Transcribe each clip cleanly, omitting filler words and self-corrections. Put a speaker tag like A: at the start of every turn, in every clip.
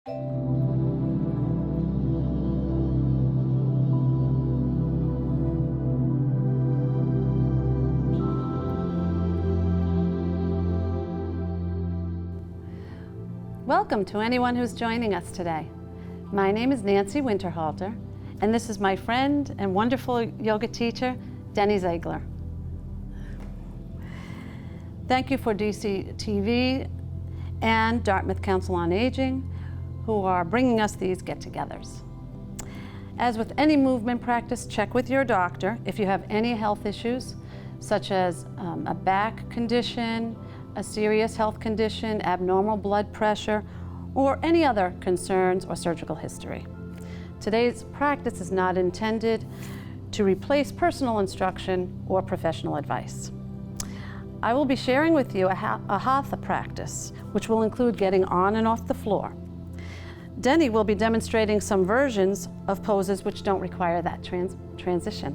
A: Welcome to anyone who's joining us today. My name is Nanci Winterhalter, and this is my friend and wonderful yoga teacher, Denny Ziegler. Thank you for DC TV and Dartmouth Council on Aging, who are bringing us these get-togethers. As with any movement practice, check with your doctor if you have any health issues, such as a back condition, a serious health condition, abnormal blood pressure, or any other concerns or surgical history. Today's practice is not intended to replace personal instruction or professional advice. I will be sharing with you a hatha practice, which will include getting on and off the floor. Denny will be demonstrating some versions of poses which don't require that transition.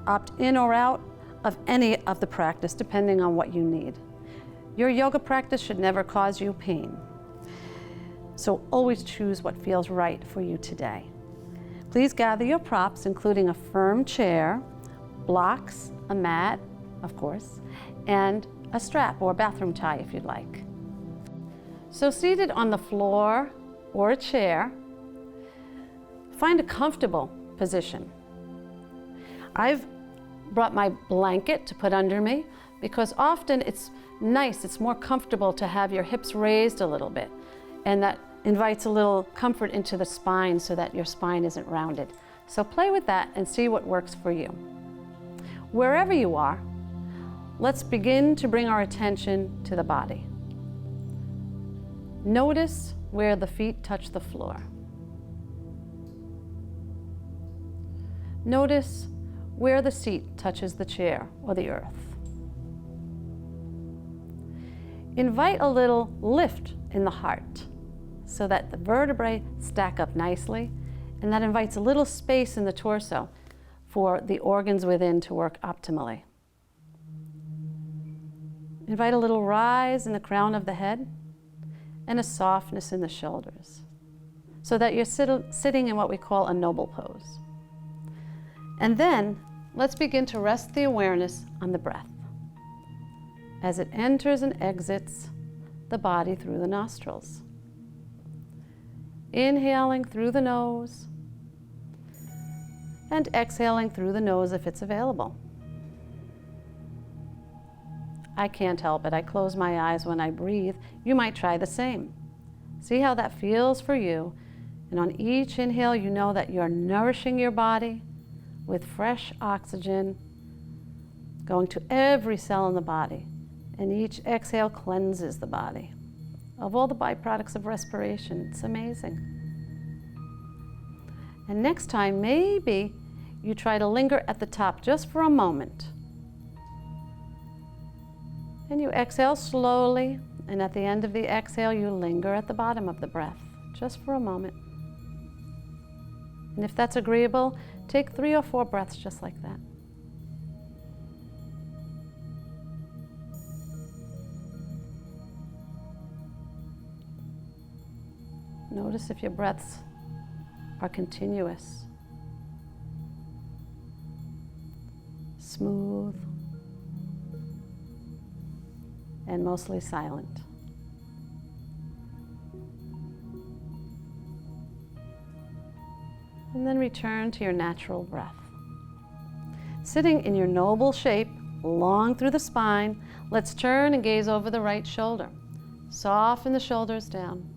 A: Opt in or out of any of the practice depending on what you need. Your yoga practice should never cause you pain, so always choose what feels right for you today. Please gather your props, including a firm chair, blocks, a mat, of course, and a strap or bathroom tie if you'd like. So seated on the floor or a chair, find a comfortable position. I've brought my blanket to put under me because often it's nice, it's more comfortable to have your hips raised a little bit, and that invites a little comfort into the spine so that your spine isn't rounded. So play with that and see what works for you. Wherever you are, let's begin to bring our attention to the body. Notice where the feet touch the floor. Notice where the seat touches the chair or the earth. Invite a little lift in the heart so that the vertebrae stack up nicely, and that invites a little space in the torso for the organs within to work optimally. Invite a little rise in the crown of the head and a softness in the shoulders so that you're sitting in what we call a noble pose. And then let's begin to rest the awareness on the breath as it enters and exits the body through the nostrils. Inhaling through the nose and exhaling through the nose if it's available. I can't help it. I close my eyes when I breathe. You might try the same. See how that feels for you. And on each inhale, you know that you're nourishing your body with fresh oxygen going to every cell in the body. And each exhale cleanses the body of all the byproducts of respiration. It's amazing. And next time, maybe you try to linger at the top just for a moment. And you exhale slowly, and at the end of the exhale, you linger at the bottom of the breath, just for a moment. And if that's agreeable, take 3 or 4 breaths just like that. Notice if your breaths are continuous, smooth, and mostly silent. And then return to your natural breath. Sitting in your noble shape, long through the spine, let's turn and gaze over the right shoulder. Soften the shoulders down.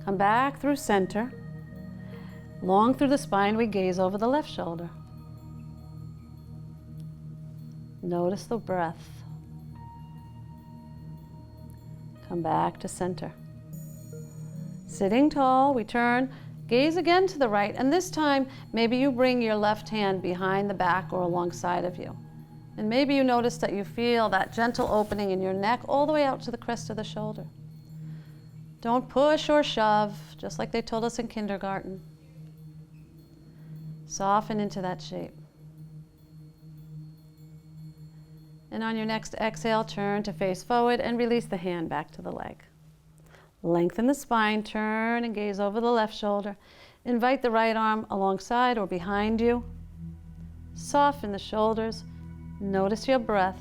A: Come back through center. Long through the spine, we gaze over the left shoulder. Notice the breath. Come back to center. Sitting tall, we turn, gaze again to the right, and this time, maybe you bring your left hand behind the back or alongside of you. And maybe you notice that you feel that gentle opening in your neck all the way out to the crest of the shoulder. Don't push or shove, just like they told us in kindergarten. Soften into that shape. And on your next exhale, turn to face forward and release the hand back to the leg. Lengthen the spine, turn and gaze over the left shoulder. Invite the right arm alongside or behind you. Soften the shoulders. Notice your breath.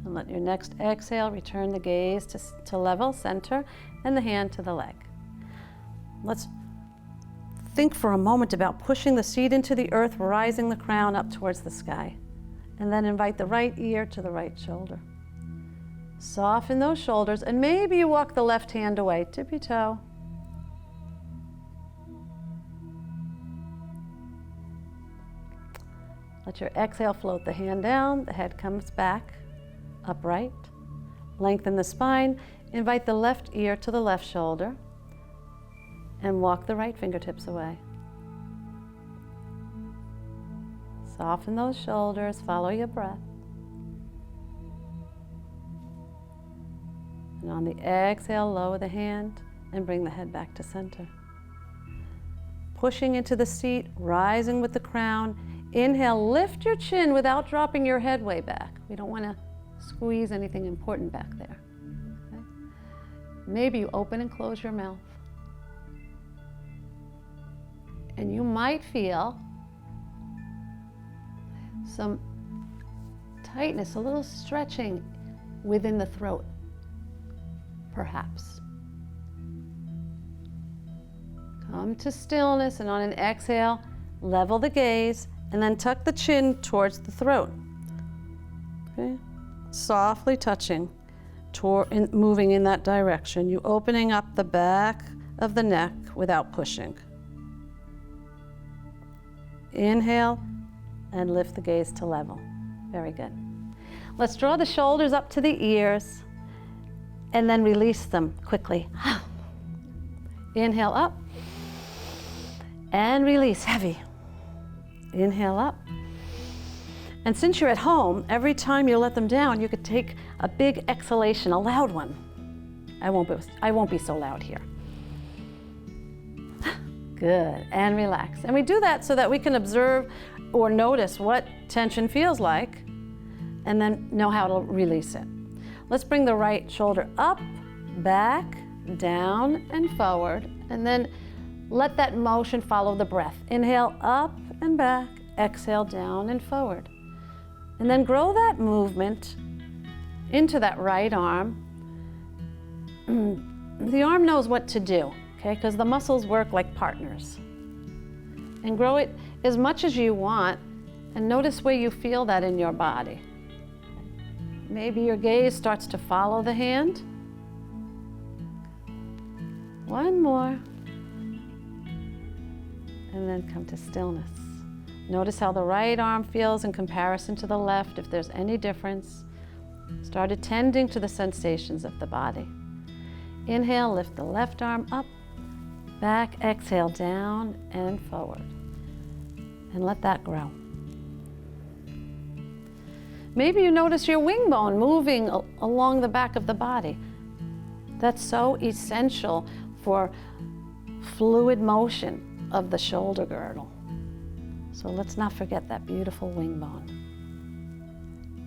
A: And let your next exhale return the gaze to level center and the hand to the leg. Let's think for a moment about pushing the seat into the earth, rising the crown up towards the sky. And then invite the right ear to the right shoulder. Soften those shoulders, and maybe you walk the left hand away, tippy toe. Let your exhale float the hand down, the head comes back, upright. Lengthen the spine, invite the left ear to the left shoulder, and walk the right fingertips away. Soften those shoulders, follow your breath. And on the exhale, lower the hand and bring the head back to center. Pushing into the seat, rising with the crown. Inhale, lift your chin without dropping your head way back. We don't want to squeeze anything important back there. Okay? Maybe you open and close your mouth. And you might feel some tightness, a little stretching within the throat, perhaps. Come to stillness, and on an exhale, level the gaze, and then tuck the chin towards the throat. Okay? Softly touching, moving in that direction. You opening up the back of the neck without pushing. Inhale and lift the gaze to level. Very good. Let's draw the shoulders up to the ears and then release them quickly. Inhale up and release heavy. Inhale up. And since you're at home, every time you let them down, you could take a big exhalation, a loud one. I won't be so loud here. Good, and relax. And we do that so that we can observe or notice what tension feels like and then know how to release it. Let's bring the right shoulder up, back, down, and forward, and then let that motion follow the breath. Inhale up and back, exhale down and forward. And then grow that movement into that right arm. The arm knows what to do, okay, because the muscles work like partners. And grow it as much as you want, and notice where you feel that in your body. Maybe your gaze starts to follow the hand. One more. And then come to stillness. Notice how the right arm feels in comparison to the left, if there's any difference. Start attending to the sensations of the body. Inhale, lift the left arm up, back, exhale down and forward. And let that grow. Maybe you notice your wing bone moving along the back of the body. That's so essential for fluid motion of the shoulder girdle. So let's not forget that beautiful wing bone.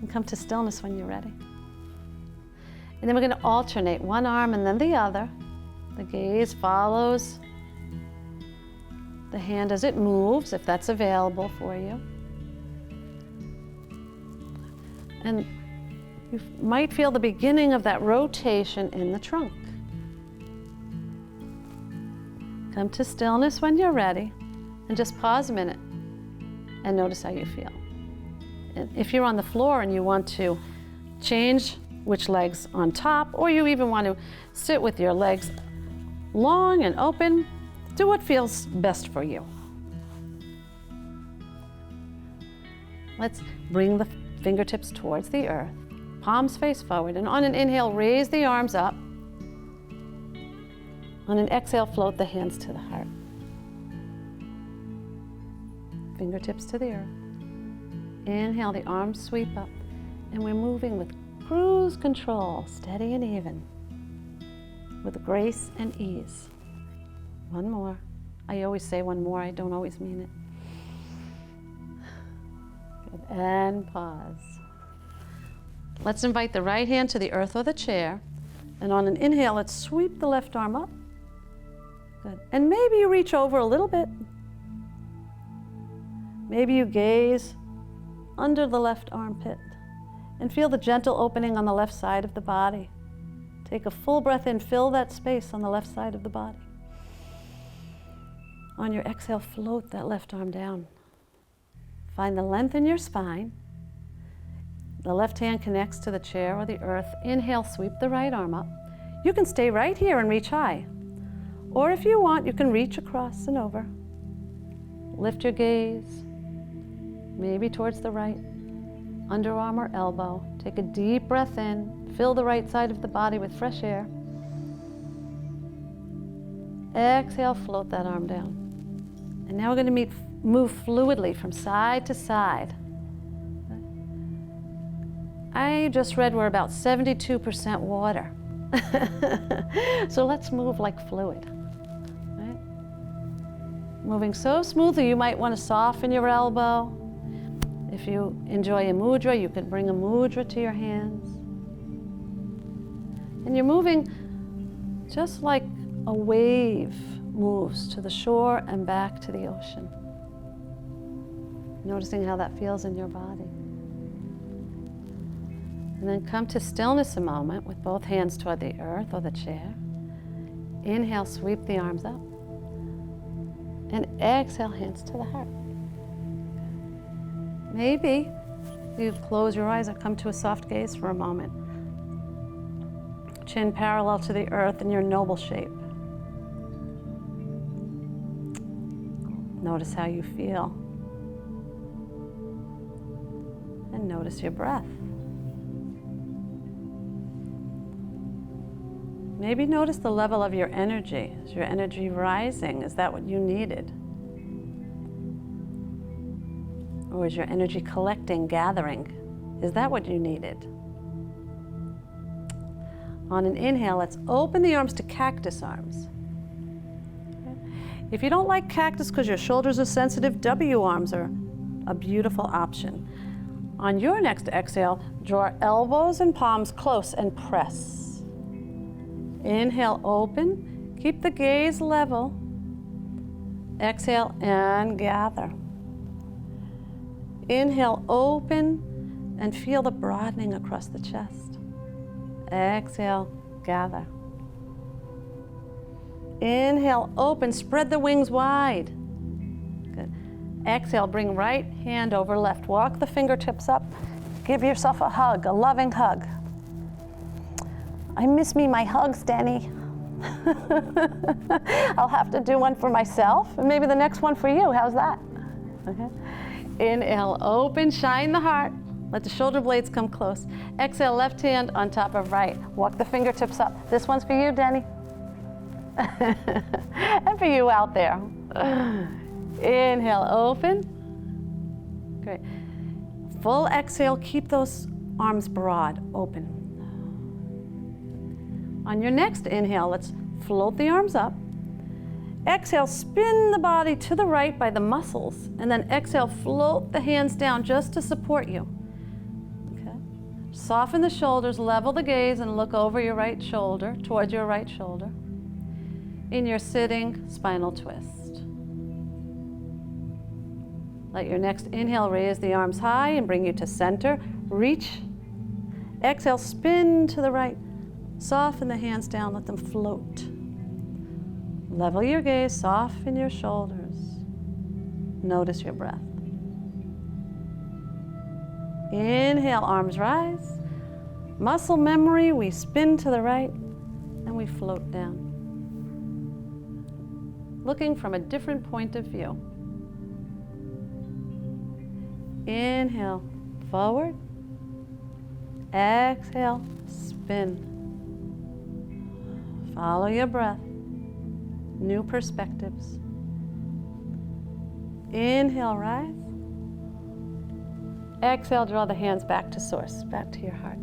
A: And come to stillness when you're ready. And then we're going to alternate one arm and then the other. The gaze follows the hand as it moves, if that's available for you. And you might feel the beginning of that rotation in the trunk. Come to stillness when you're ready, and just pause a minute and notice how you feel. And if you're on the floor and you want to change which leg's on top, or you even want to sit with your legs long and open, do what feels best for you. Let's bring the fingertips towards the earth, palms face forward, and on an inhale, raise the arms up. On an exhale, float the hands to the heart. Fingertips to the earth. Inhale, the arms sweep up, and we're moving with cruise control, steady and even, with grace and ease. One more. I always say one more, I don't always mean it. And pause. Let's invite the right hand to the earth or the chair. And on an inhale, let's sweep the left arm up. Good. And maybe you reach over a little bit. Maybe you gaze under the left armpit and feel the gentle opening on the left side of the body. Take a full breath in, fill that space on the left side of the body. On your exhale, float that left arm down. Find the length in your spine. The left hand connects to the chair or the earth. Inhale, sweep the right arm up. You can stay right here and reach high. Or if you want, you can reach across and over. Lift your gaze, maybe towards the right, underarm or elbow. Take a deep breath in. Fill the right side of the body with fresh air. Exhale, float that arm down. And now we're going to move fluidly from side to side. I just read we're about 72% water. So let's move like fluid. Right? Moving so smoothly, you might want to soften your elbow. If you enjoy a mudra, you can bring a mudra to your hands. And you're moving just like a wave moves to the shore and back to the ocean. Noticing how that feels in your body. And then come to stillness a moment with both hands toward the earth or the chair. Inhale, sweep the arms up. And exhale, hands to the heart. Maybe you close your eyes or come to a soft gaze for a moment. Chin parallel to the earth in your noble shape. Notice how you feel. And notice your breath. Maybe notice the level of your energy. Is your energy rising? Is that what you needed? Or is your energy collecting, gathering? Is that what you needed? On an inhale, let's open the arms to cactus arms. Okay. If you don't like cactus because your shoulders are sensitive, W arms are a beautiful option. On your next exhale, draw elbows and palms close and press. Inhale, open. Keep the gaze level. Exhale and gather. Inhale, open, and feel the broadening across the chest. Exhale, gather. Inhale, open, spread the wings wide. Good. Exhale, bring right hand over left. Walk the fingertips up. Give yourself a hug, a loving hug. I miss my hugs, Denny. I'll have to do one for myself, and maybe the next one for you. How's that? Okay. Inhale, open, shine the heart. Let the shoulder blades come close. Exhale, left hand on top of right. Walk the fingertips up. This one's for you, Denny. And for you out there. Inhale, open. Great. Full exhale, keep those arms broad, open. On your next inhale, let's float the arms up. Exhale, spin the body to the right by the muscles, and then exhale, float the hands down just to support you. Okay. Soften the shoulders, level the gaze, and look over your right shoulder, towards your right shoulder. In your sitting spinal twist. Let your next inhale raise the arms high and bring you to center. Reach. Exhale, spin to the right. Soften the hands down, let them float. Level your gaze, soften your shoulders. Notice your breath. Inhale, arms rise. Muscle memory, we spin to the right and we float down. Looking from a different point of view. Inhale, forward. Exhale, spin. Follow your breath. New perspectives. Inhale, rise. Exhale, draw the hands back to source, back to your heart.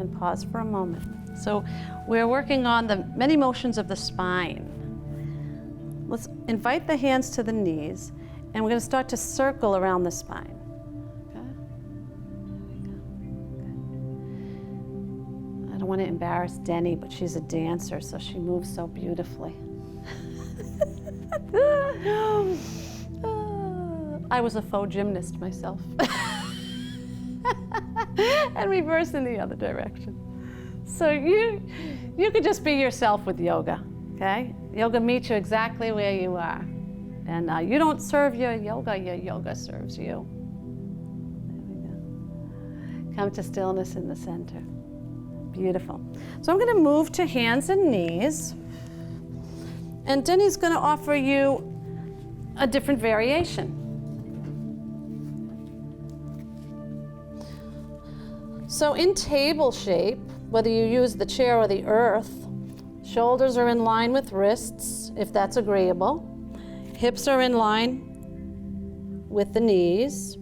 A: And pause for a moment. So we're working on the many motions of the spine. Let's invite the hands to the knees, and we're going to start to circle around the spine. Okay? want to embarrass Denny, but she's a dancer, so she moves so beautifully. I was a faux gymnast myself. And reverse in the other direction. So you could just be yourself with yoga, okay? Yoga meets you exactly where you are. And you don't serve your yoga serves you. There we go. Come to stillness in the center. Beautiful. So I'm going to move to hands and knees. And Denny's going to offer you a different variation. So in table shape, whether you use the chair or the earth, shoulders are in line with wrists, if that's agreeable. Hips are in line with the knees.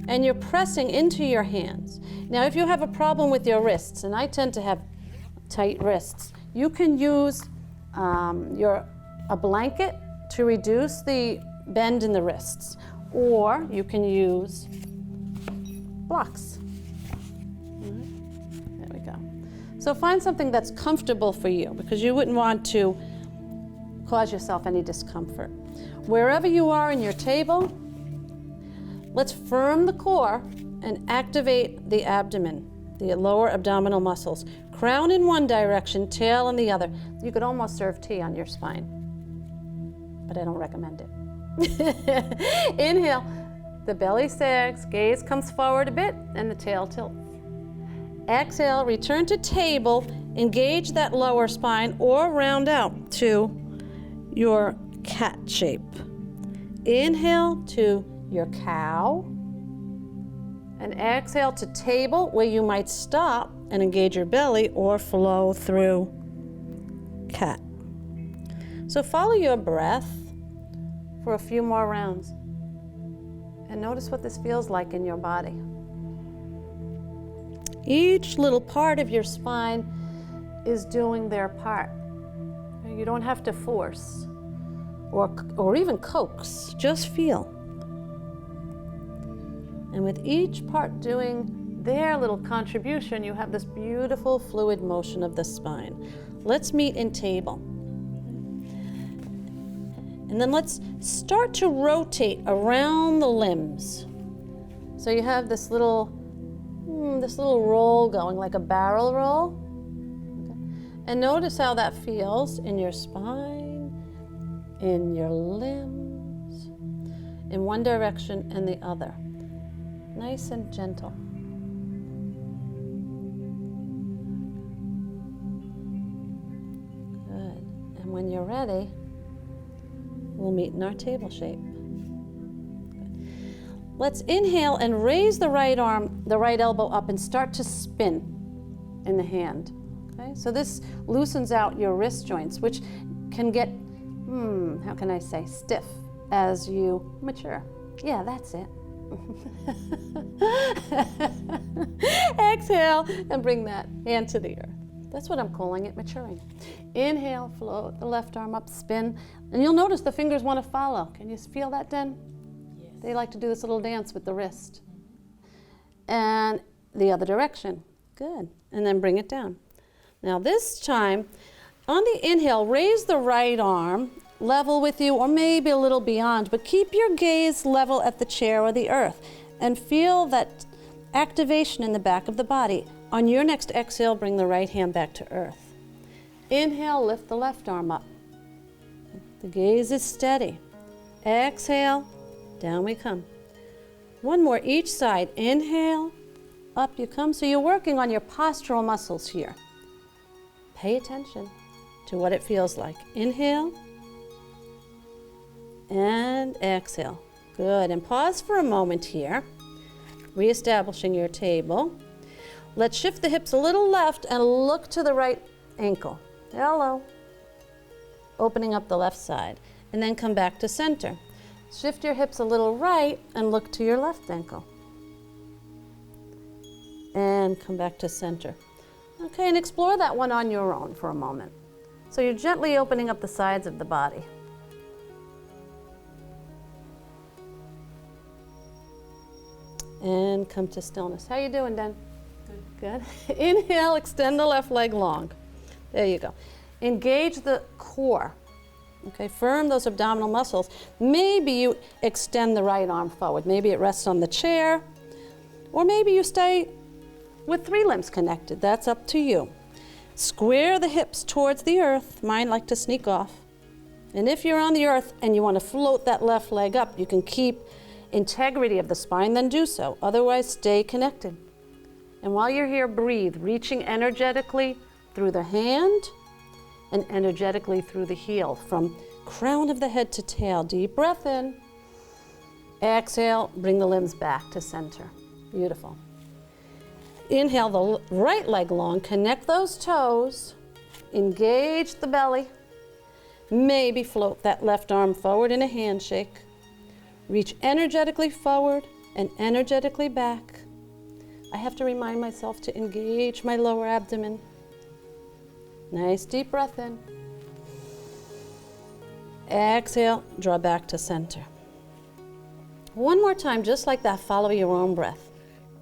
A: And you're pressing into your hands. Now, if you have a problem with your wrists, and I tend to have tight wrists, you can use a blanket to reduce the bend in the wrists, or you can use blocks. There we go. So find something that's comfortable for you, because you wouldn't want to cause yourself any discomfort. Wherever you are in your table, let's firm the core and activate the abdomen, the lower abdominal muscles. Crown in one direction, tail in the other. You could almost serve tea on your spine, but I don't recommend it. Inhale, the belly sags, gaze comes forward a bit, and the tail tilts. Exhale, return to table, engage that lower spine, or round out to your cat shape. Inhale to your cow, and exhale to table, where you might stop and engage your belly or flow through cat. So follow your breath for a few more rounds and notice what this feels like in your body. Each little part of your spine is doing their part. You don't have to force or even coax, just feel. And with each part doing their little contribution, you have this beautiful fluid motion of the spine. Let's meet in table. And then let's start to rotate around the limbs. So you have this little roll going, like a barrel roll. Okay. And notice how that feels in your spine, in your limbs, in one direction and the other. Nice and gentle. Good. And when you're ready, we'll meet in our table shape. Good. Let's inhale and raise the right arm, the right elbow up, and start to spin in the hand. Okay? So this loosens out your wrist joints, which can get, how can I say, stiff as you mature. Yeah, that's it. Exhale and bring that hand to the earth. That's what I'm calling it, maturing. Inhale, float the left arm up, spin, and you'll notice the fingers want to follow. Can you feel that, Den? Yes. They like to do this little dance with the wrist. And the other direction. Good. And then bring it down. Now this time, on the inhale, raise the right arm level with you, or maybe a little beyond, but keep your gaze level at the chair or the earth and feel that activation in the back of the body. On your next exhale, bring the right hand back to earth. Inhale, lift the left arm up. The gaze is steady. Exhale, down we come. One more each side. Inhale, up you come. So you're working on your postural muscles here. Pay attention to what it feels like. Inhale, and exhale. Good. And pause for a moment here, reestablishing your table. Let's shift the hips a little left and look to the right ankle. Hello. Opening up the left side. And then come back to center. Shift your hips a little right and look to your left ankle. And come back to center. Okay, and explore that one on your own for a moment. So you're gently opening up the sides of the body. And come to stillness. How you doing, Den? Good. Inhale, extend the left leg long. There you go. Engage the core. Okay, firm those abdominal muscles. Maybe you extend the right arm forward. Maybe it rests on the chair, or maybe you stay with 3 limbs connected. That's up to you. Square the hips towards the earth. Mine like to sneak off. And if you're on the earth and you want to float that left leg up, you can keep integrity of the spine, then do so. Otherwise, stay connected. And while you're here, breathe, reaching energetically through the hand and energetically through the heel, from crown of the head to tail. Deep breath in. Exhale, bring the limbs back to center. Beautiful. Inhale the right leg long, connect those toes, engage the belly. Maybe float that left arm forward in a handshake. Reach energetically forward and energetically back. I have to remind myself to engage my lower abdomen. Nice deep breath in. Exhale, draw back to center. One more time, just like that, follow your own breath.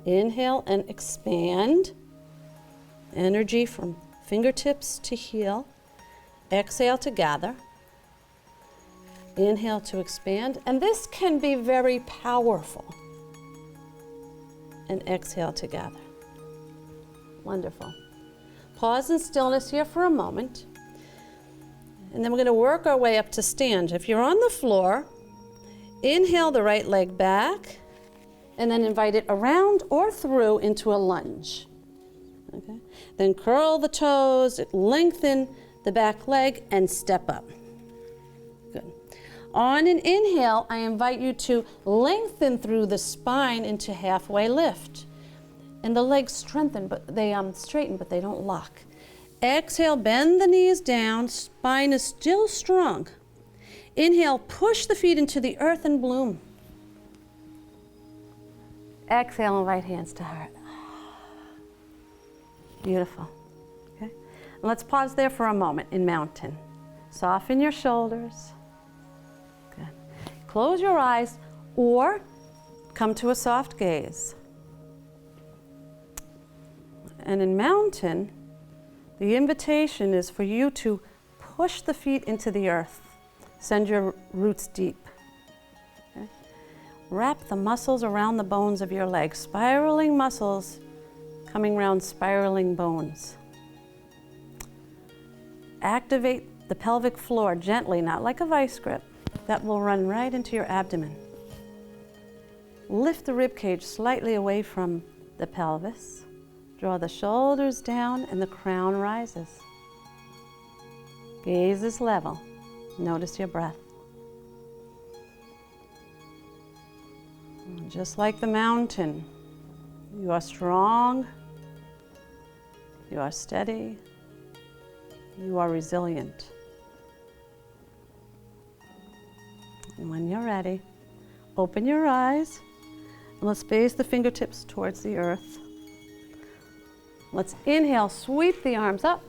A: Inhale and expand. Energy from fingertips to heel. Exhale to gather. Inhale to expand. And this can be very powerful. And exhale to gather. Wonderful. Pause in stillness here for a moment. And then we're going to work our way up to stand. If you're on the floor, inhale the right leg back, and then invite it around or through into a lunge. Okay? Then curl the toes, lengthen the back leg, and step up. Good. On an inhale, I invite you to lengthen through the spine into halfway lift. And the legs strengthen, but they straighten, but they don't lock. Exhale, bend the knees down, spine is still strong. Inhale, push the feet into the earth and bloom. Exhale, invite hands to heart. Beautiful. Okay. And let's pause there for a moment in mountain. Soften your shoulders. Good. Close your eyes or come to a soft gaze. And in mountain, the invitation is for you to push the feet into the earth. Send your roots deep. Okay? Wrap the muscles around the bones of your legs. Spiraling muscles coming around spiraling bones. Activate the pelvic floor gently, not like a vice grip. That will run right into your abdomen. Lift the rib cage slightly away from the pelvis. Draw the shoulders down and the crown rises. Gaze is level. Notice your breath. And just like the mountain, you are strong, you are steady, you are resilient. And when you're ready, open your eyes and let's base the fingertips towards the earth. Let's inhale, sweep the arms up.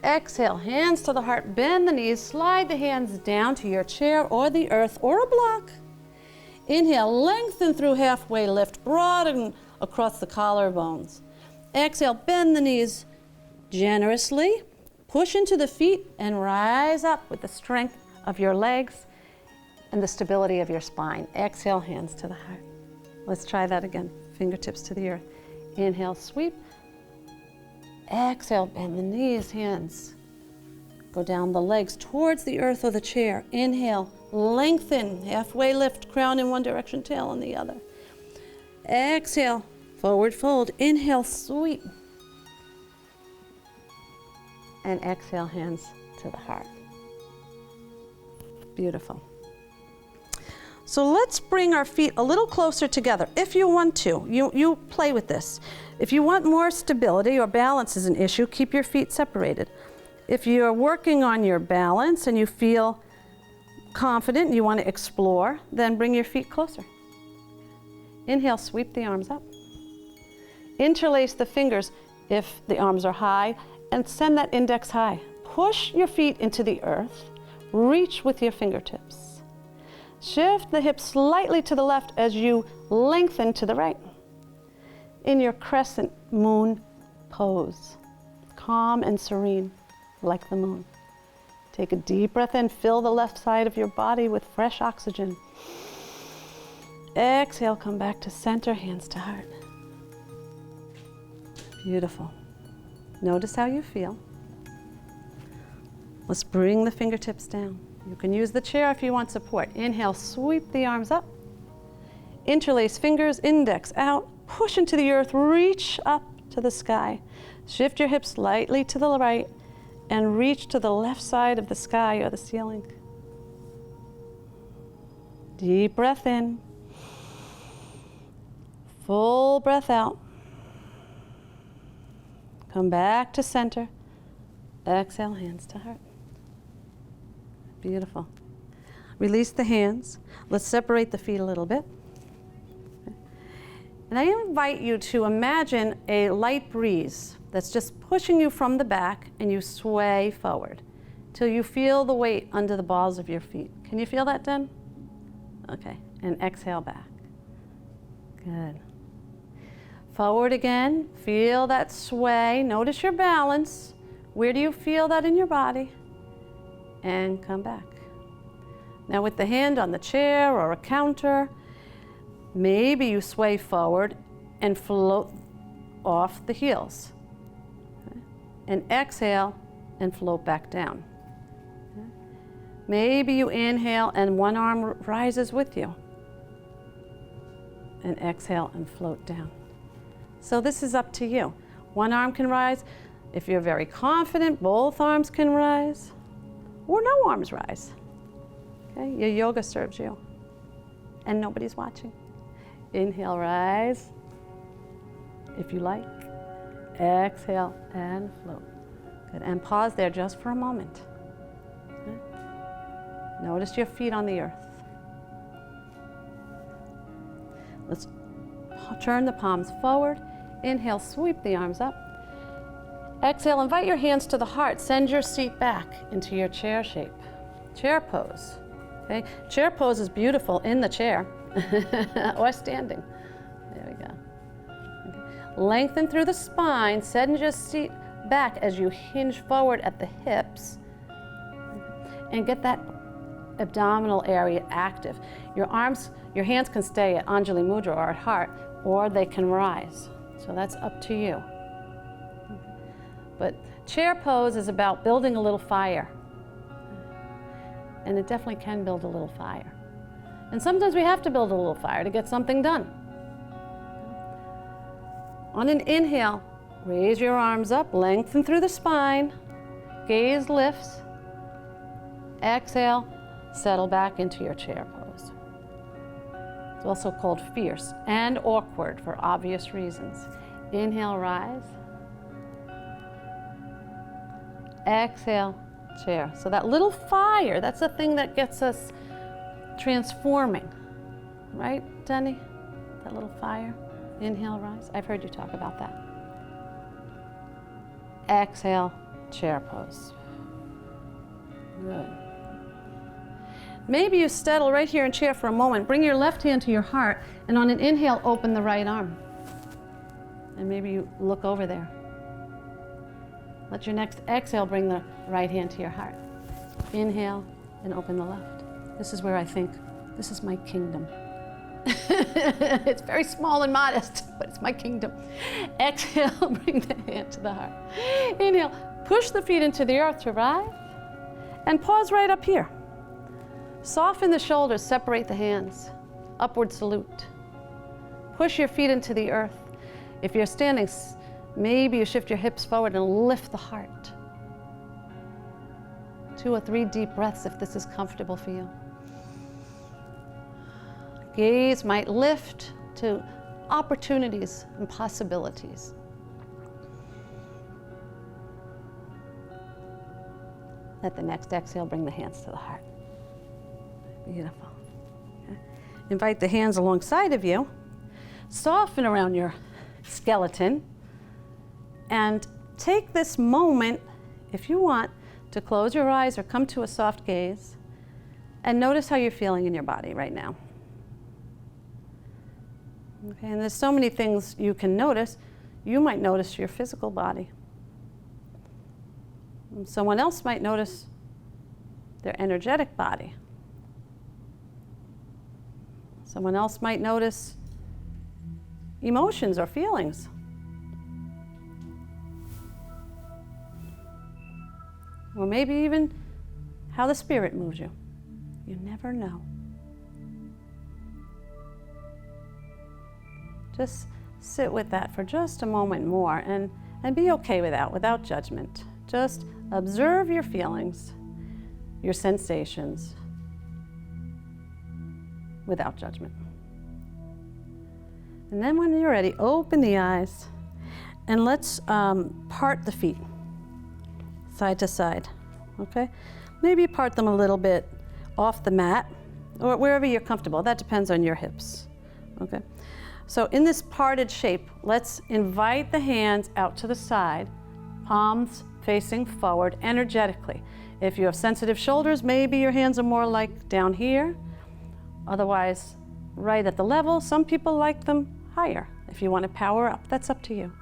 A: Exhale, hands to the heart, bend the knees, slide the hands down to your chair or the earth or a block. Inhale, lengthen through halfway lift, broaden across the collarbones. Exhale, bend the knees generously, push into the feet and rise up with the strength of your legs and the stability of your spine. Exhale, hands to the heart. Let's try that again, fingertips to the earth. Inhale, sweep. Exhale, bend the knees, hands. Go down the legs towards the earth or the chair. Inhale, lengthen, halfway lift, crown in one direction, tail in the other. Exhale, forward fold. Inhale, sweep. And exhale, hands to the heart. Beautiful. So let's bring our feet a little closer together. If you want to, you play with this. If you want more stability or balance is an issue, keep your feet separated. If you're working on your balance and you feel confident and you want to explore, then bring your feet closer. Inhale, sweep the arms up. Interlace the fingers if the arms are high and send that index high. Push your feet into the earth. Reach with your fingertips. Shift the hips slightly to the left as you lengthen to the right. in your crescent moon pose, calm and serene like the moon. Take a deep breath in, fill the left side of your body with fresh oxygen. Exhale, come back to center, hands to heart. Beautiful. Notice how you feel. Let's bring the fingertips down. You can use the chair if you want support. Inhale, sweep the arms up. Interlace fingers, index out. Push into the earth, reach up to the sky. Shift your hips slightly to the right and reach to the left side of the sky or the ceiling. Deep breath in. Full breath out. Come back to center. Exhale, hands to heart. Beautiful. Release the hands. Let's separate the feet a little bit. And I invite you to imagine a light breeze that's just pushing you from the back, and you sway forward till you feel the weight under the balls of your feet. Can you feel that, Den? Okay, and exhale back. Good. Forward again, feel that sway. Notice your balance. Where do you feel that in your body? And come back. Now with the hand on the chair or a counter, maybe you sway forward and float off the heels. Okay. And exhale and float back down. Okay. Maybe you inhale and one arm rises with you. And exhale and float down. So this is up to you. One arm can rise. If you're very confident, both arms can rise. Or no arms rise. Okay? Your yoga serves you. And nobody's watching. Inhale, rise, if you like. Exhale and float. Good, and pause there just for a moment. Okay. Notice your feet on the earth. Let's turn the palms forward. Inhale, sweep the arms up. Exhale, invite your hands to the heart. Send your seat back into your chair shape. Chair pose. Okay? Chair pose is beautiful in the chair. Or standing. There we go. Okay. Lengthen through the spine. Send your seat back as you hinge forward at the hips. And get that abdominal area active. Your hands can stay at Anjali Mudra or at heart, or they can rise. So that's up to you. But chair pose is about building a little fire. And it definitely can build a little fire. And sometimes we have to build a little fire to get something done. On an inhale, raise your arms up, lengthen through the spine, gaze lifts. Exhale, settle back into your chair pose. It's also called fierce and awkward for obvious reasons. Inhale, rise. Exhale, chair. So that little fire, that's the thing that gets us transforming, right, Denny? That little fire. Inhale, rise. I've heard you talk about that. Exhale, chair pose. Good. Maybe you settle right here in chair for a moment. Bring your left hand to your heart, and on an inhale, open the right arm. And maybe you look over there. Let your next exhale bring the right hand to your heart. Inhale and open the left. This is where I think, this is my kingdom. It's very small and modest, but it's my kingdom. Exhale, bring the hand to the heart. Inhale, push the feet into the earth to rise, and pause right up here. Soften the shoulders, separate the hands. Upward salute. Push your feet into the earth. If you're standing, maybe you shift your hips forward and lift the heart. 2 or 3 deep breaths if this is comfortable for you. Gaze might lift to opportunities and possibilities. Let the next exhale bring the hands to the heart. Beautiful. Okay. Invite the hands alongside of you. Soften around your skeleton. And take this moment, if you want, to close your eyes or come to a soft gaze. And notice how you're feeling in your body right now. Okay, and there's so many things you can notice. You might notice your physical body. And someone else might notice their energetic body. Someone else might notice emotions or feelings. Or maybe even how the spirit moves you. You never know. Just sit with that for just a moment more and be okay with that, without judgment. Just observe your feelings, your sensations, without judgment. And then when you're ready, open the eyes and let's part the feet side to side, okay? Maybe part them a little bit off the mat or wherever you're comfortable. That depends on your hips, okay? So in this parted shape, let's invite the hands out to the side, palms facing forward energetically. If you have sensitive shoulders, maybe your hands are more like down here. Otherwise, right at the level. Some people like them higher. If you want to power up, that's up to you.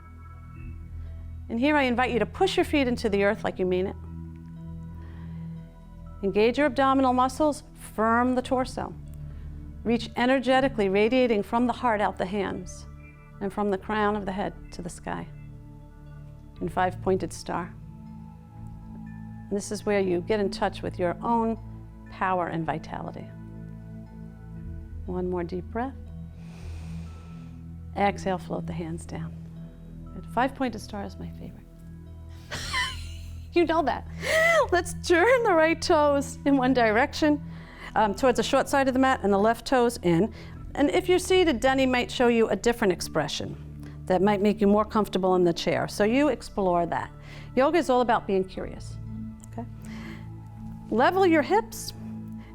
A: And here I invite you to push your feet into the earth like you mean it. Engage your abdominal muscles, firm the torso. Reach energetically, radiating from the heart out the hands and from the crown of the head to the sky in 5-pointed star. And this is where you get in touch with your own power and vitality. One more deep breath. Exhale, float the hands down. Good. 5-pointed star is my favorite. You know that. Let's turn the right toes in one direction towards the short side of the mat and the left toes in. And if you're seated, Denny might show you a different expression that might make you more comfortable in the chair. So you explore that. Yoga is all about being curious. Okay? Level your hips,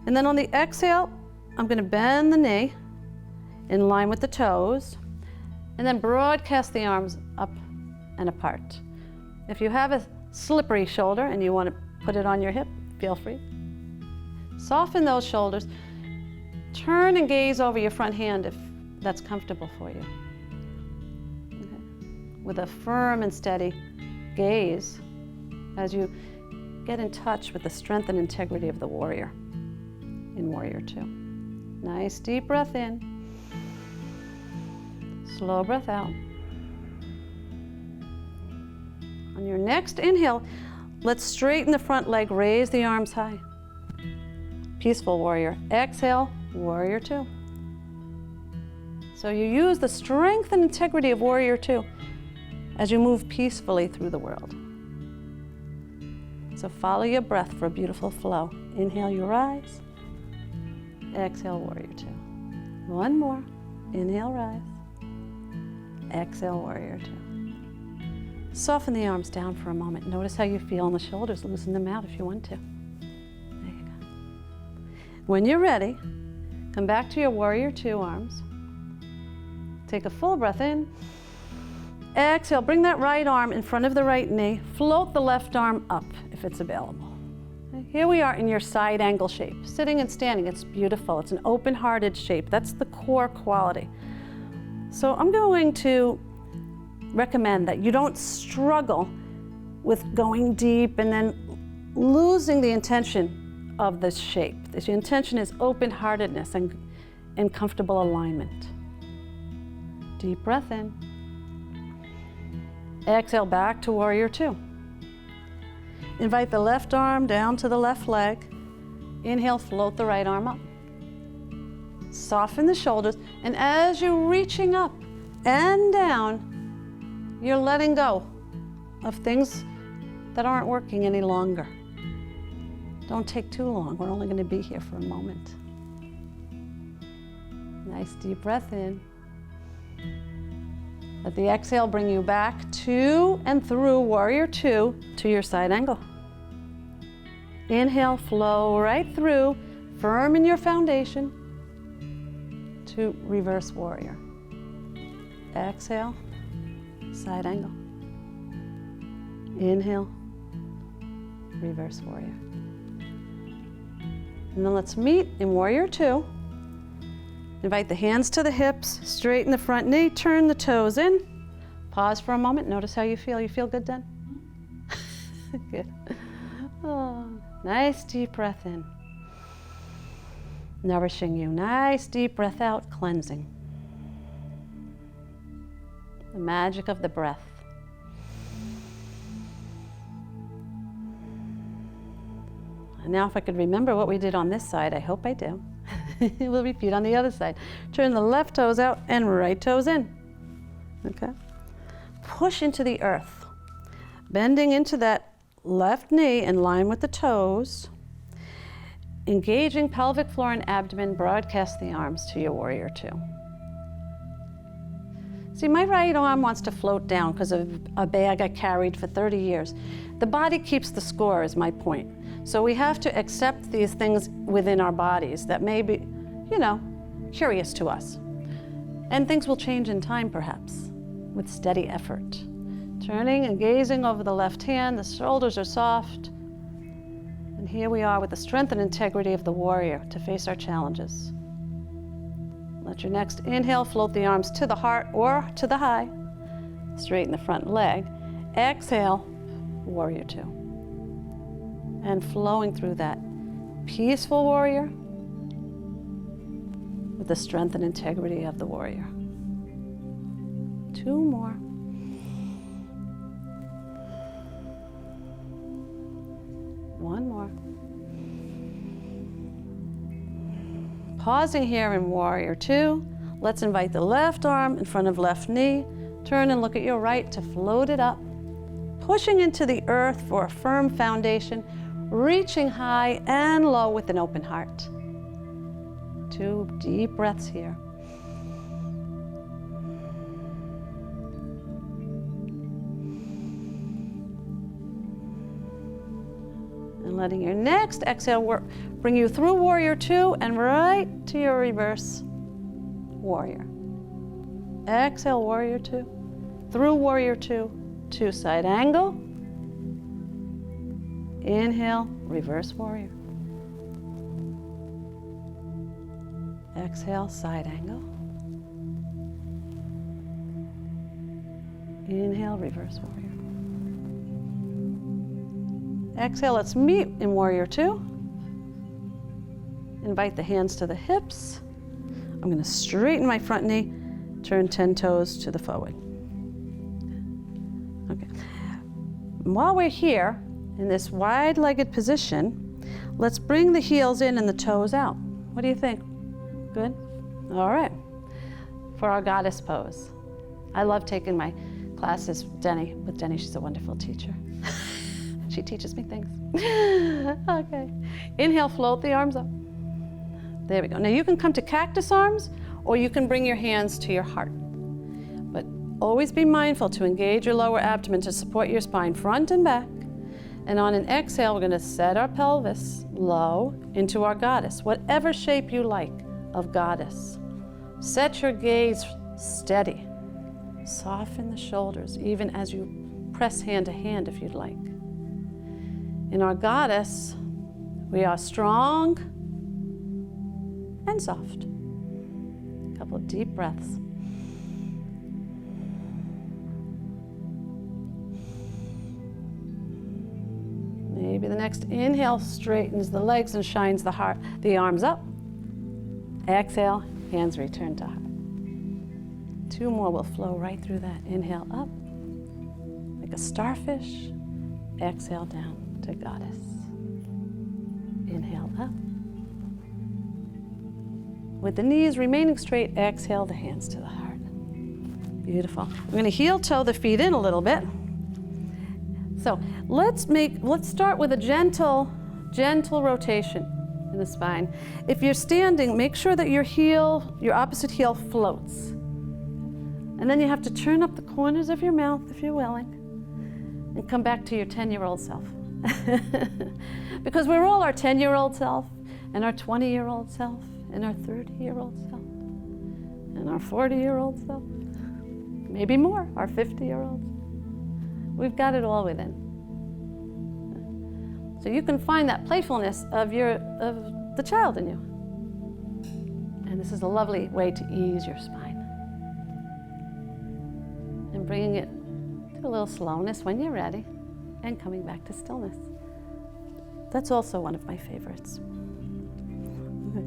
A: and then on the exhale, I'm going to bend the knee in line with the toes, and then broadcast the arms up and apart. If you have a slippery shoulder and you want to put it on your hip, feel free. Soften those shoulders. Turn and gaze over your front hand if that's comfortable for you. Okay. With a firm and steady gaze as you get in touch with the strength and integrity of the warrior in Warrior 2. Nice deep breath in. Slow breath out. On your next inhale, let's straighten the front leg, raise the arms high. Peaceful warrior. Exhale, Warrior 2. So you use the strength and integrity of Warrior 2 as you move peacefully through the world. So follow your breath for a beautiful flow. Inhale, you rise. Exhale, Warrior 2. One more. Inhale, rise. Exhale, Warrior 2. Soften the arms down for a moment. Notice how you feel in the shoulders. Loosen them out if you want to. There you go. When you're ready, come back to your Warrior 2 arms. Take a full breath in. Exhale, bring that right arm in front of the right knee. Float the left arm up if it's available. Here we are in your side angle shape. Sitting and standing, it's beautiful. It's an open-hearted shape. That's the core quality. So I'm going to recommend that you don't struggle with going deep and then losing the intention of this shape. The intention is open-heartedness and comfortable alignment. Deep breath in. Exhale, back to Warrior 2. Invite the left arm down to the left leg. Inhale, float the right arm up. Soften the shoulders, and as you're reaching up and down, you're letting go of things that aren't working any longer. Don't take too long. We're only going to be here for a moment. Nice deep breath in. Let the exhale bring you back to and through Warrior 2 to your side angle. Inhale, flow right through, firm in your foundation to Reverse Warrior. Exhale, side angle. Inhale, Reverse Warrior. And then let's meet in Warrior 2. Invite the hands to the hips, straighten the front knee, turn the toes in. Pause for a moment, notice how you feel. You feel good then? Good. Oh, nice deep breath in. Nourishing you. Nice deep breath out, cleansing. The magic of the breath. And now if I could remember what we did on this side, I hope I do. We'll repeat on the other side. Turn the left toes out and right toes in. Okay? Push into the earth. Bending into that left knee in line with the toes. Engaging pelvic floor and abdomen, broadcast the arms to your warrior two. See, my right arm wants to float down because of a bag I carried for 30 years. The body keeps the score, is my point. So we have to accept these things within our bodies that may be, curious to us. And things will change in time, perhaps, with steady effort. Turning and gazing over the left hand, the shoulders are soft. And here we are with the strength and integrity of the warrior to face our challenges. Let your next inhale float the arms to the heart or to the high. Straighten the front leg. Exhale, warrior two. And flowing through that peaceful warrior with the strength and integrity of the warrior. Two more. One more. Pausing here in warrior two, let's invite the left arm in front of left knee. Turn and look at your right to float it up. Pushing into the earth for a firm foundation, reaching high and low with an open heart. Two deep breaths here. And letting your next exhale bring you through warrior two and right to your reverse warrior. Exhale, warrior two. Through warrior two, to side angle. Inhale, reverse warrior. Exhale, side angle. Inhale, reverse warrior. Exhale, let's meet in warrior two. Invite the hands to the hips. I'm going to straighten my front knee, turn 10 toes to the forward. Okay. While we're here, in this wide-legged position, let's bring the heels in and the toes out. What do you think? Good? All right. For our goddess pose. I love taking my classes with Denny. She's a wonderful teacher. She teaches me things. Okay. Inhale, float the arms up. There we go. Now you can come to cactus arms, or you can bring your hands to your heart. But always be mindful to engage your lower abdomen to support your spine front and back. And on an exhale, we're going to set our pelvis low into our goddess, whatever shape you like of goddess. Set your gaze steady. Soften the shoulders, even as you press hand to hand if you'd like. In our goddess, we are strong and soft. A couple of deep breaths. Maybe the next inhale straightens the legs and shines the arms up. Exhale, hands return to heart. Two more will flow right through that. Inhale up, like a starfish. Exhale down to goddess. Inhale up. With the knees remaining straight, exhale the hands to the heart. Beautiful. We're going to heel toe the feet in a little bit. So let's start with a gentle rotation in the spine. If you're standing, make sure that your opposite heel floats. And then you have to turn up the corners of your mouth if you're willing and come back to your 10-year-old self. Because we're all our 10-year-old self and our 20-year-old self and our 30-year-old self and our 40-year-old self, maybe more, our 50-year-olds. We've got it all within. So you can find that playfulness of the child in you. And this is a lovely way to ease your spine. And bringing it to a little slowness when you're ready, and coming back to stillness. That's also one of my favorites. Okay.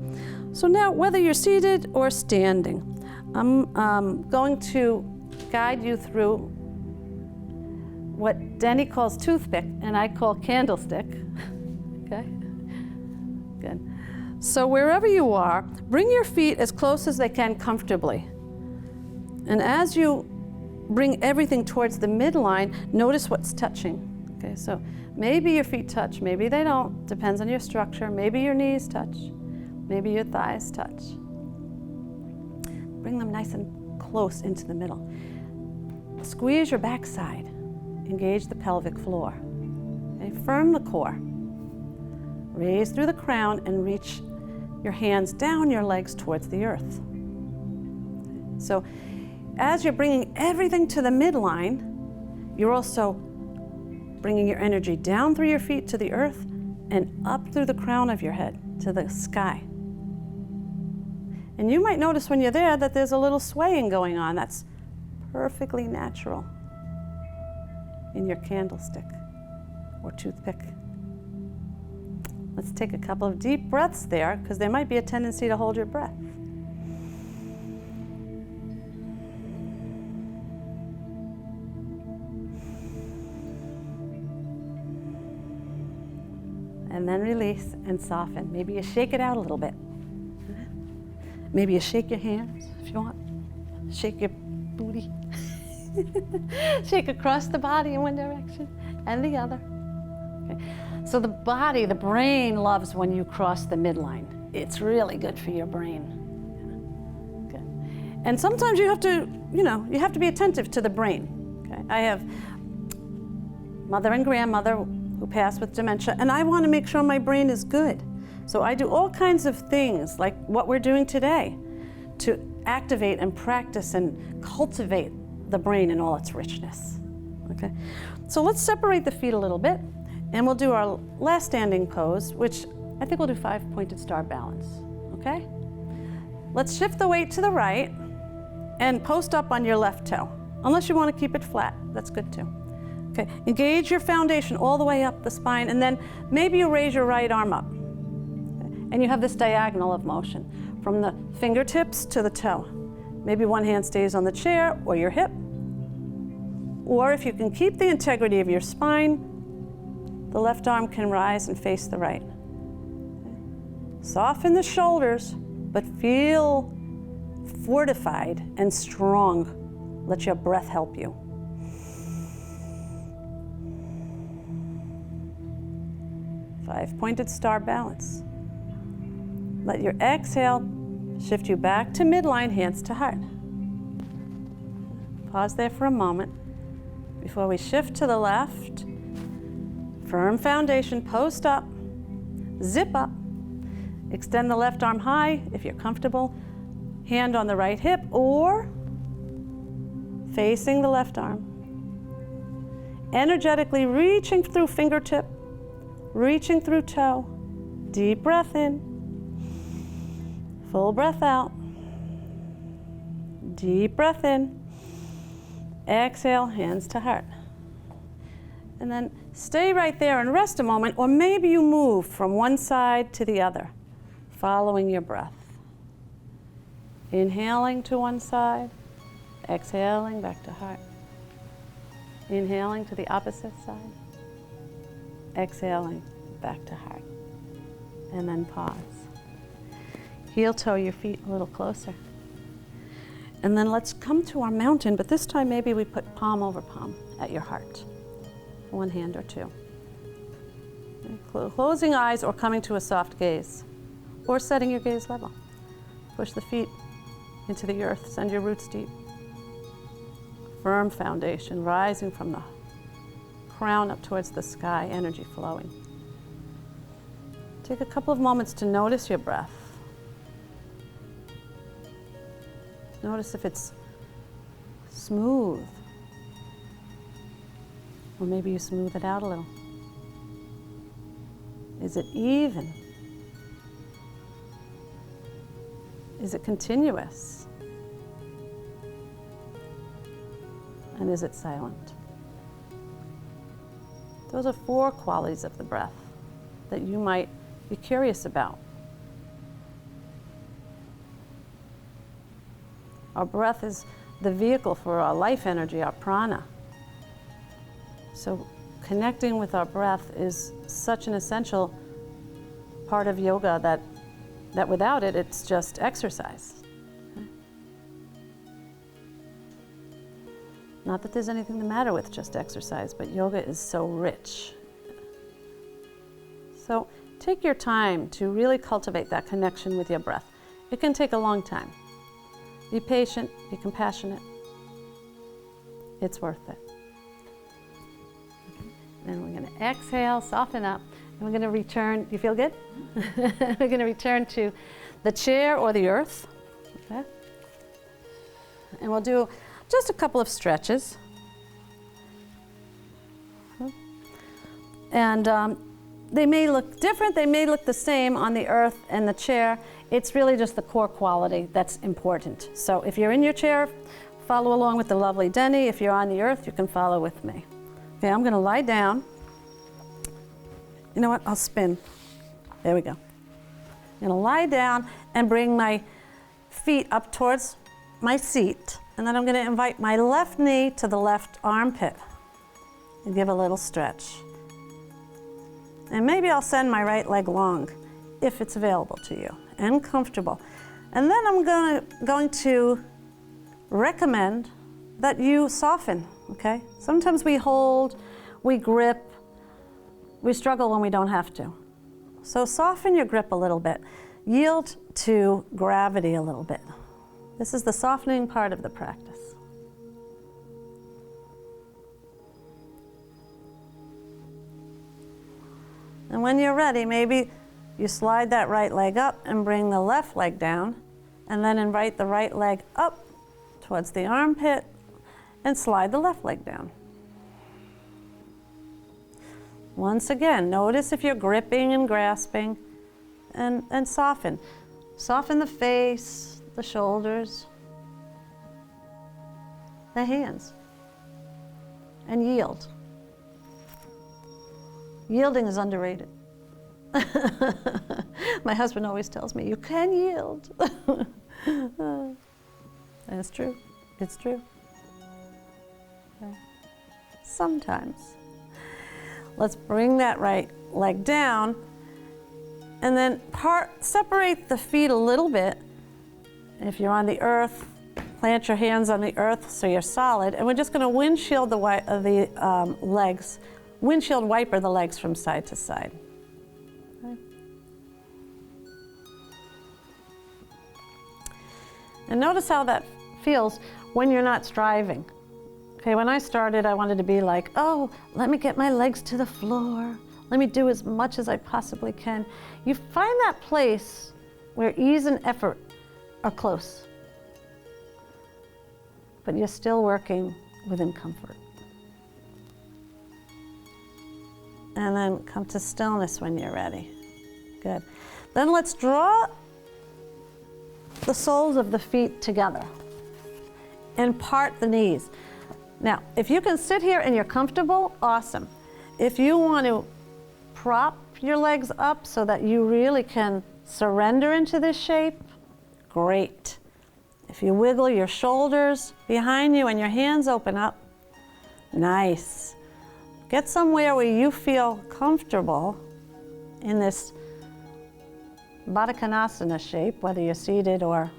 A: So now, whether you're seated or standing, I'm going to guide you through what Denny calls toothpick and I call candlestick. Okay? Good. So wherever you are, bring your feet as close as they can comfortably. And as you bring everything towards the midline, notice what's touching. Okay, so maybe your feet touch, maybe they don't, depends on your structure. Maybe your knees touch, maybe your thighs touch. Bring them nice and close into the middle. Squeeze your backside, engage the pelvic floor. Okay, firm the core. Raise through the crown and reach your hands down your legs towards the earth. So as you're bringing everything to the midline, you're also bringing your energy down through your feet to the earth and up through the crown of your head to the sky. And you might notice when you're there that there's a little swaying going on. That's perfectly natural in your candlestick or toothpick. Let's take a couple of deep breaths there, because there might be a tendency to hold your breath. And then release and soften. Maybe you shake it out a little bit. Maybe you shake your hands if you want. Shake your booty. Shake across the body in one direction and the other. Okay. So the body, the brain loves when you cross the midline. It's really good for your brain. Okay. And sometimes you have to, you have to be attentive to the brain. Okay. I have mother and grandmother who passed with dementia, and I want to make sure my brain is good. So I do all kinds of things, like what we're doing today, to activate and practice and cultivate the brain in all its richness. Okay? So let's separate the feet a little bit, and we'll do our last standing pose, which I think we'll do 5-pointed star balance. Okay? Let's shift the weight to the right and post up on your left toe. Unless you want to keep it flat, that's good too. Okay, engage your foundation all the way up the spine, and then maybe you raise your right arm up. Okay. And you have this diagonal of motion from the fingertips to the toe. Maybe one hand stays on the chair or your hip. Or if you can keep the integrity of your spine, the left arm can rise and face the right. Okay. Soften the shoulders, but feel fortified and strong. Let your breath help you. Five-pointed star balance. Let your exhale shift you back to midline, hands to heart. Pause there for a moment before we shift to the left. Firm foundation, post up, zip up. Extend the left arm high if you're comfortable. Hand on the right hip or facing the left arm. Energetically reaching through fingertip, reaching through toe. Deep breath in. Full breath out. Deep breath in. Exhale, hands to heart. And then stay right there and rest a moment, or maybe you move from one side to the other, following your breath. Inhaling to one side, exhaling back to heart. Inhaling to the opposite side. Exhaling back to heart. And then pause. Heel toe your feet a little closer. And then let's come to our mountain, but this time maybe we put palm over palm at your heart. One hand or two. Closing eyes or coming to a soft gaze. Or setting your gaze level. Push the feet into the earth, send your roots deep. Firm foundation, rising from the crown up towards the sky, energy flowing. Take a couple of moments to notice your breath. Notice if it's smooth. Or maybe you smooth it out a little. Is it even? Is it continuous? And is it silent? Those are 4 qualities of the breath that you might be curious about. Our breath is the vehicle for our life energy, our prana. So connecting with our breath is such an essential part of yoga that without it, it's just exercise. Okay? Not that there's anything the matter with just exercise, but yoga is so rich. So take your time to really cultivate that connection with your breath. It can take a long time. Be patient, be compassionate. It's worth it. Then we're going to exhale, soften up, and we're going to return. Do you feel good? We're going to return to the chair or the earth. Okay? And we'll do just a couple of stretches. And they may look different, they may look the same on the earth and the chair. It's really just the core quality that's important. So if you're in your chair, follow along with the lovely Denny. If you're on the earth, you can follow with me. Okay, I'm gonna lie down. You know what, I'll spin. There we go. I'm gonna lie down and bring my feet up towards my seat. And then I'm gonna invite my left knee to the left armpit and give a little stretch. And maybe I'll send my right leg long if it's available to you and comfortable. And then I'm going to recommend that you soften, okay? Sometimes we hold, we grip, we struggle when we don't have to. So soften your grip a little bit. Yield to gravity a little bit. This is the softening part of the practice. And when you're ready, maybe you slide that right leg up and bring the left leg down, and then invite the right leg up towards the armpit and slide the left leg down. Once again, notice if you're gripping and grasping, and soften. Soften the face, the shoulders, the hands, and yield. Yielding is underrated. My husband always tells me, you can yield. And it's true. It's true. Okay. Sometimes. Let's bring that right leg down and then separate the feet a little bit. If you're on the earth, plant your hands on the earth so you're solid. And we're just going to windshield the legs. Windshield wiper the legs from side to side. Okay. And notice how that feels when you're not striving. Okay, when I started, I wanted to be like, oh, let me get my legs to the floor. Let me do as much as I possibly can. You find that place where ease and effort are close, but you're still working within comfort. And then come to stillness when you're ready. Good. Then let's draw the soles of the feet together and part the knees. Now, if you can sit here and you're comfortable, awesome. If you want to prop your legs up so that you really can surrender into this shape, great. If you wiggle your shoulders behind you and your hands open up, nice. Get somewhere where you feel comfortable in this Baddha Konasana shape, whether you're seated or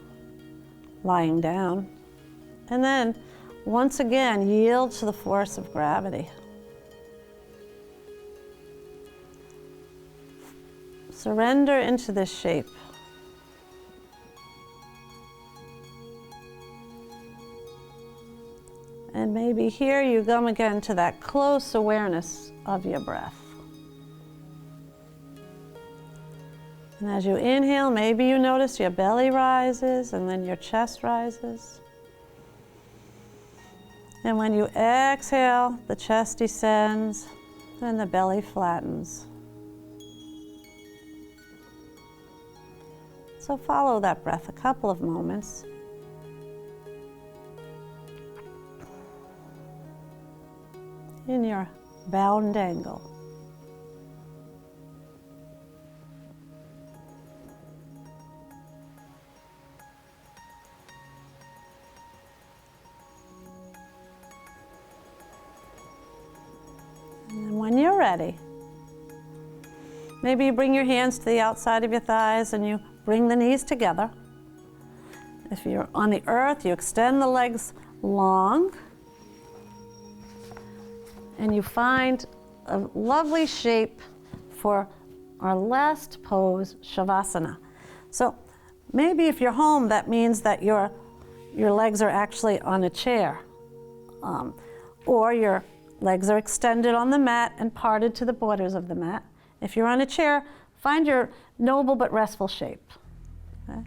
A: lying down. And then, once again, yield to the force of gravity. Surrender into this shape. And maybe here you come again to that close awareness of your breath. And as you inhale, maybe you notice your belly rises and then your chest rises. And when you exhale, the chest descends and the belly flattens. So follow that breath a couple of moments. In your bound angle. And then when you're ready, maybe you bring your hands to the outside of your thighs and you bring the knees together. If you're on the earth, you extend the legs long and you find a lovely shape for our last pose, Savasana. So maybe if you're home, that means that your legs are actually on a chair, or your legs are extended on the mat and parted to the borders of the mat. If you're on a chair, find your noble but restful shape. Okay?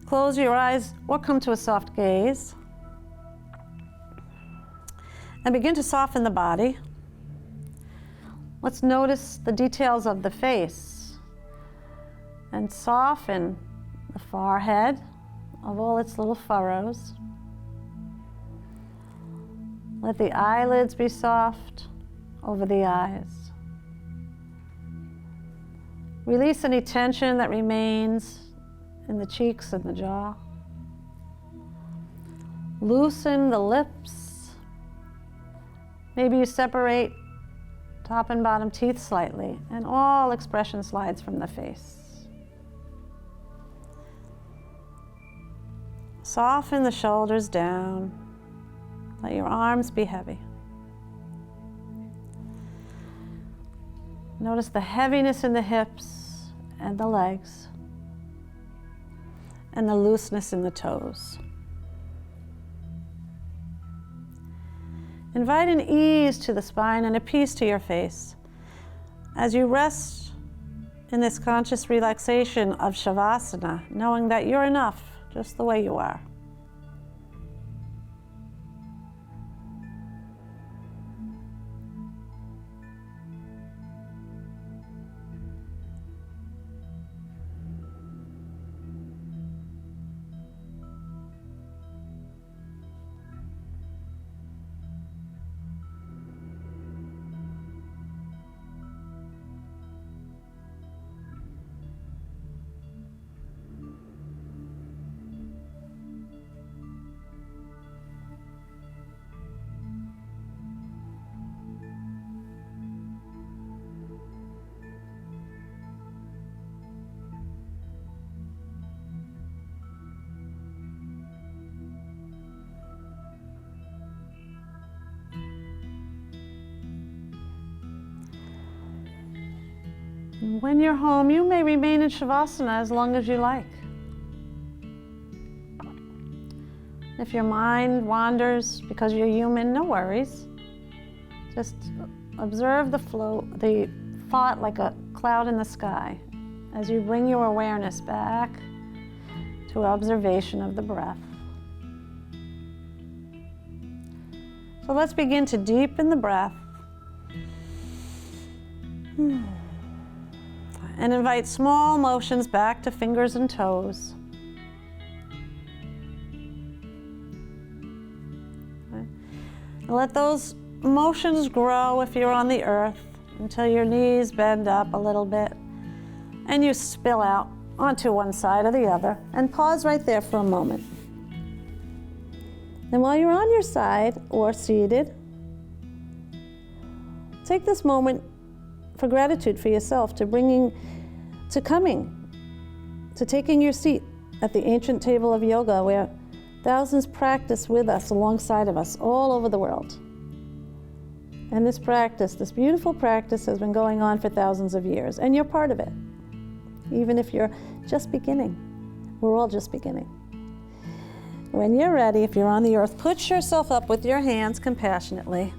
A: Close your eyes or come to a soft gaze. And begin to soften the body. Let's notice the details of the face and soften the forehead of all its little furrows. Let the eyelids be soft over the eyes. Release any tension that remains in the cheeks and the jaw. Loosen the lips. Maybe you separate top and bottom teeth slightly, and all expression slides from the face. Soften the shoulders down. Let your arms be heavy. Notice the heaviness in the hips and the legs, and the looseness in the toes. Invite an ease to the spine and a peace to your face as you rest in this conscious relaxation of Savasana, knowing that you're enough just the way you are. When you're home, you may remain in Savasana as long as you like. If your mind wanders because you're human, no worries. Just observe the flow, the thought like a cloud in the sky as you bring your awareness back to observation of the breath. So let's begin to deepen the breath. And invite small motions back to fingers and toes. Okay. And let those motions grow if you're on the earth until your knees bend up a little bit and you spill out onto one side or the other, and pause right there for a moment. And while you're on your side or seated, take this moment for gratitude for yourself, to taking your seat at the ancient table of yoga where thousands practice with us, alongside of us, all over the world. And this practice, this beautiful practice, has been going on for thousands of years, and you're part of it, even if you're just beginning. We're all just beginning. When you're ready, if you're on the earth, put yourself up with your hands compassionately.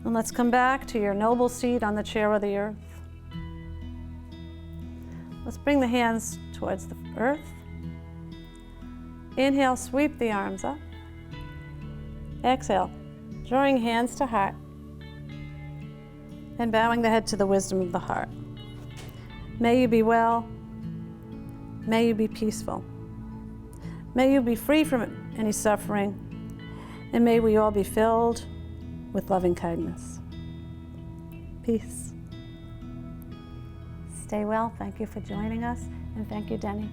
A: And let's come back to your noble seat on the chair of the earth. Let's bring the hands towards the earth. Inhale, sweep the arms up. Exhale, drawing hands to heart and bowing the head to the wisdom of the heart. May you be well. May you be peaceful. May you be free from any suffering. And may we all be filled with loving kindness. Peace. Stay well. Thank you for joining us. And thank you, Denny.